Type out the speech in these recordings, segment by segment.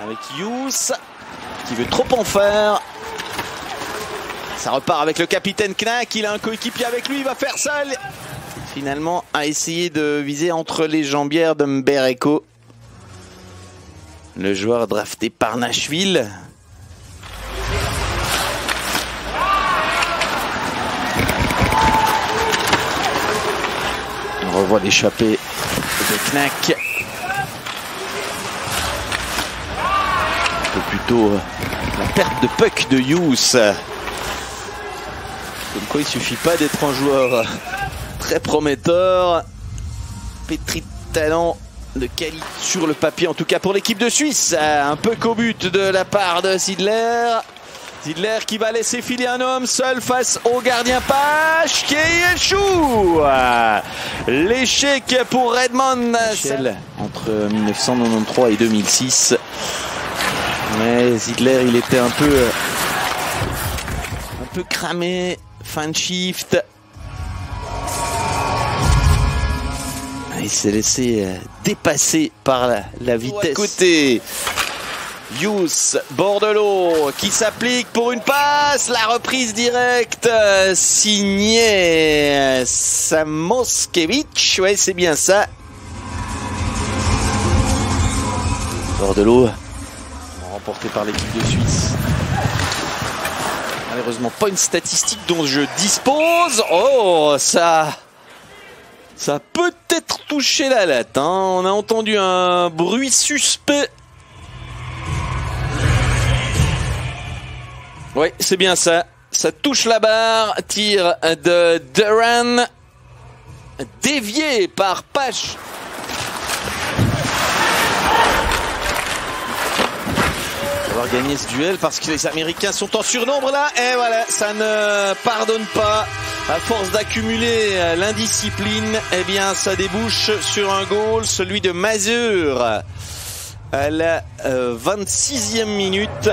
Avec Hughes qui veut trop en faire. Ça repart avec le capitaine Knack. Il a un coéquipier avec lui, il va faire ça. Finalement, a essayé de viser entre les jambières de Mbereko, le joueur drafté par Nashville. On revoit l'échappée de Knack. Un peu plus tôt, la perte de puck de Hughes. Comme quoi il suffit pas d'être un joueur très prometteur. Pétri de talent, de qualité sur le papier, en tout cas pour l'équipe de Suisse. Un peu qu'au but de la part de Zidler. Zidler qui va laisser filer un homme seul face au gardien Pache qui échoue. L'échec pour Redmond. Entre 1993 et 2006. Mais Zidler, il était un peu cramé. Fin de shift. Il s'est laissé dépasser par la vitesse. Côté Hughes, Bordelot qui s'applique pour une passe. La reprise directe signée Samoskevich. Ouais, c'est bien ça. Bordelot remporté par l'équipe de Suisse. Malheureusement pas une statistique dont je dispose. Oh, ça a peut-être touché la latte, hein. On a entendu un bruit suspect. Oui, c'est bien ça. Ça touche la barre. Tir de Duran. Dévié par Pache. Gagner ce duel parce que les Américains sont en surnombre là, et voilà, ça ne pardonne pas. À force d'accumuler l'indiscipline, eh bien ça débouche sur un goal, celui de Mazur à la 26e minute.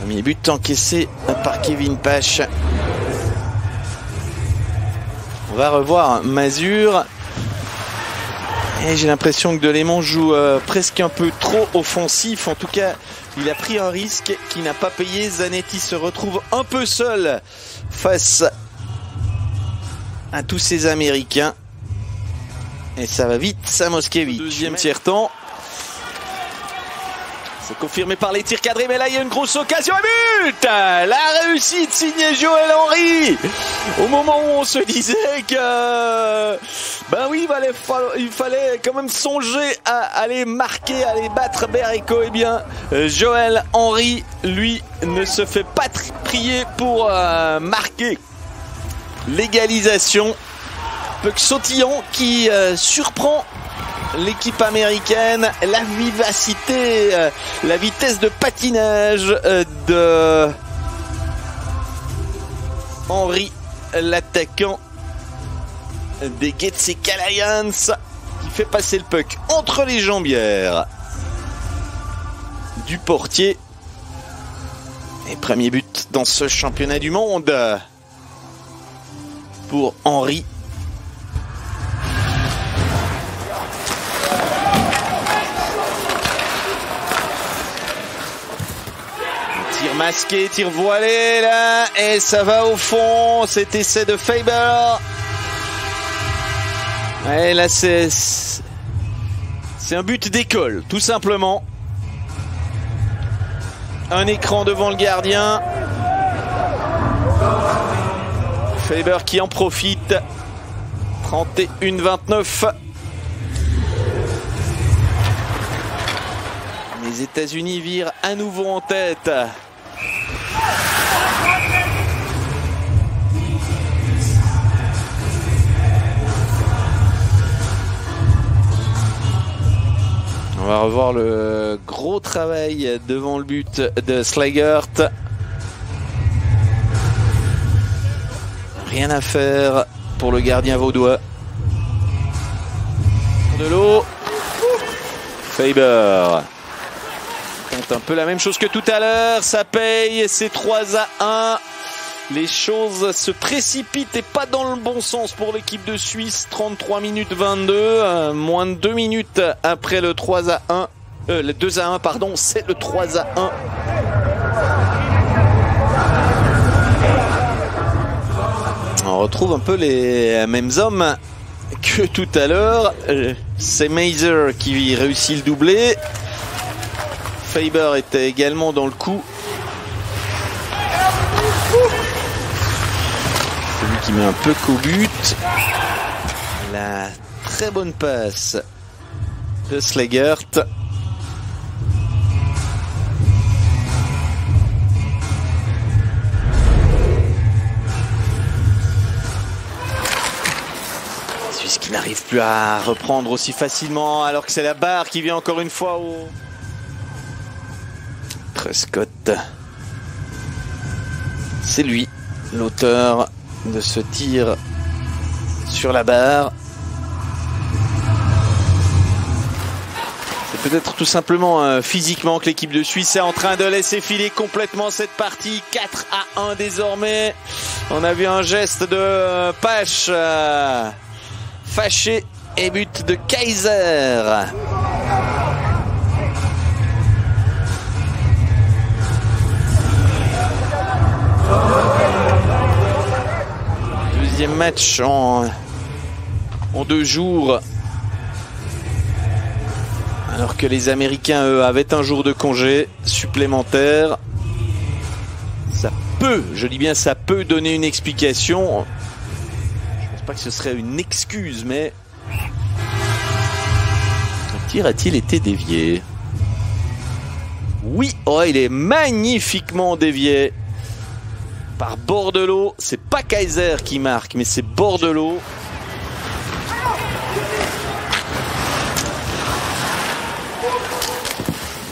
Premier but encaissé par Kevin Pache. On va revoir Mazur. Et j'ai l'impression que Delémont joue presque un peu trop offensif. En tout cas, il a pris un risque qui n'a pas payé. Zanetti se retrouve un peu seul face à tous ces Américains. Et ça va vite, Samoskevich. Deuxième tiers-temps. C'est confirmé par les tirs cadrés, mais là il y a une grosse occasion et but. La réussite signée Joël Henry. Au moment où on se disait que ben oui, il fallait quand même songer à aller marquer, à aller battre Mbereko. Eh bien, Joël Henry, lui, ne se fait pas prier pour marquer l'égalisation. Puck sautillant qui surprend l'équipe américaine, la vivacité, la vitesse de patinage de Henry, l'attaquant des Getseka Lions, qui fait passer le puck entre les jambières du portier. Et premier but dans ce championnat du monde pour Henry. Tir masqué, tir voilé là, et ça va au fond. Cet essai de Faber. Et là c'est un but d'école, tout simplement. Un écran devant le gardien. Faber qui en profite. 31-29. Les États-Unis virent à nouveau en tête. On va revoir le gros travail devant le but de Slagert. Rien à faire pour le gardien vaudois. De l'eau. Faber. Tente un peu la même chose que tout à l'heure. Ça paye. C'est 3-1. Les choses se précipitent et pas dans le bon sens pour l'équipe de Suisse. 33 minutes 22, moins de 2 minutes après le 3-1. Le 2-1, pardon, c'est le 3-1. On retrouve un peu les mêmes hommes que tout à l'heure. C'est Mazur qui réussit le doublé. Faber était également dans le coup. Celui qui met un peu qu'au but. La très bonne passe de Slegert. Suisse qui n'arrive plus à reprendre aussi facilement alors que c'est la barre qui vient encore une fois au... Prescott. C'est lui, l'auteur de ce tir sur la barre. C'est peut-être tout simplement physiquement que l'équipe de Suisse est en train de laisser filer complètement cette partie. 4-1 désormais. On a vu un geste de Pache fâché et but de Kaiser. Deuxième match en 2 jours. Alors que les Américains, eux, avaient un jour de congé supplémentaire. Ça peut, je dis bien ça peut donner une explication. Je pense pas que ce serait une excuse, mais... Le tir a-t-il été dévié? Oui, oh, il est magnifiquement dévié par Bordelot. C'est pas Kaiser qui marque, mais c'est Bordelot.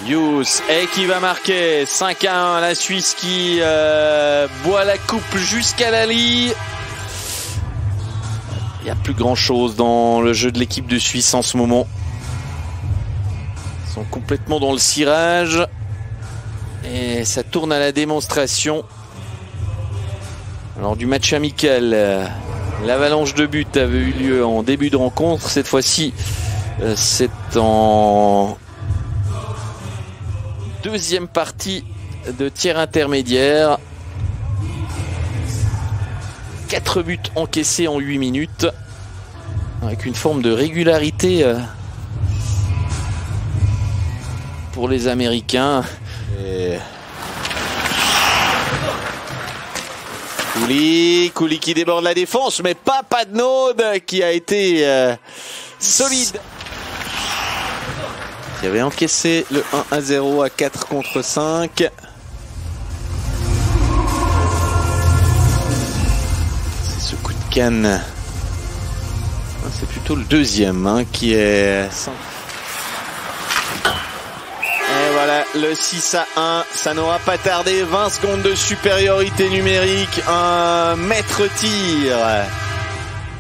Hughes et qui va marquer 5-1. La Suisse qui boit la coupe jusqu'à la lie. Il n'y a plus grand chose dans le jeu de l'équipe de Suisse en ce moment. Ils sont complètement dans le cirage. Et ça tourne à la démonstration. Alors du match amical, l'avalanche de buts avait eu lieu en début de rencontre. Cette fois-ci, c'est en deuxième partie de tir intermédiaire. 4 buts encaissés en 8 minutes. Avec une forme de régularité pour les Américains. Et... Cooley qui déborde la défense, mais pas Patnaud qui a été solide. Qui avait encaissé le 1-0 à 4 contre 5. C'est ce coup de canne. C'est plutôt le deuxième qui est... Et voilà, le 6-1, ça n'aura pas tardé. 20 secondes de supériorité numérique. Un maître-tir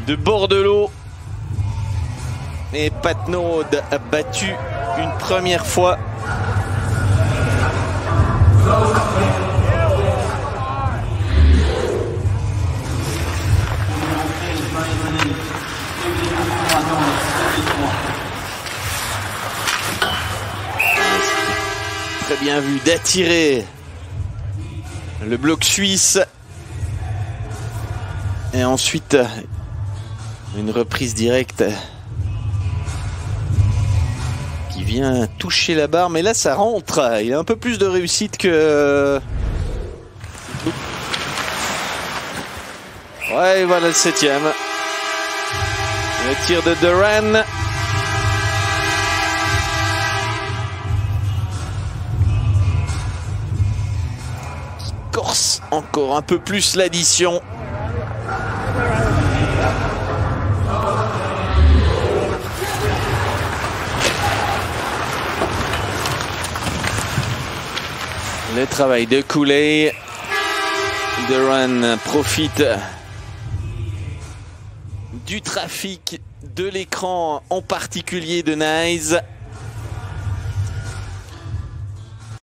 de Bordelot. Et Patnaud a battu une première fois. Très bien vu d'attirer le bloc suisse. Et ensuite, une reprise directe qui vient toucher la barre. Mais là, ça rentre. Il a un peu plus de réussite que... Ouais, voilà le 7e. Le tir de Duran. Corse encore un peu plus l'addition. Le travail de Cooley. Duran profite du trafic de l'écran, en particulier de Nice.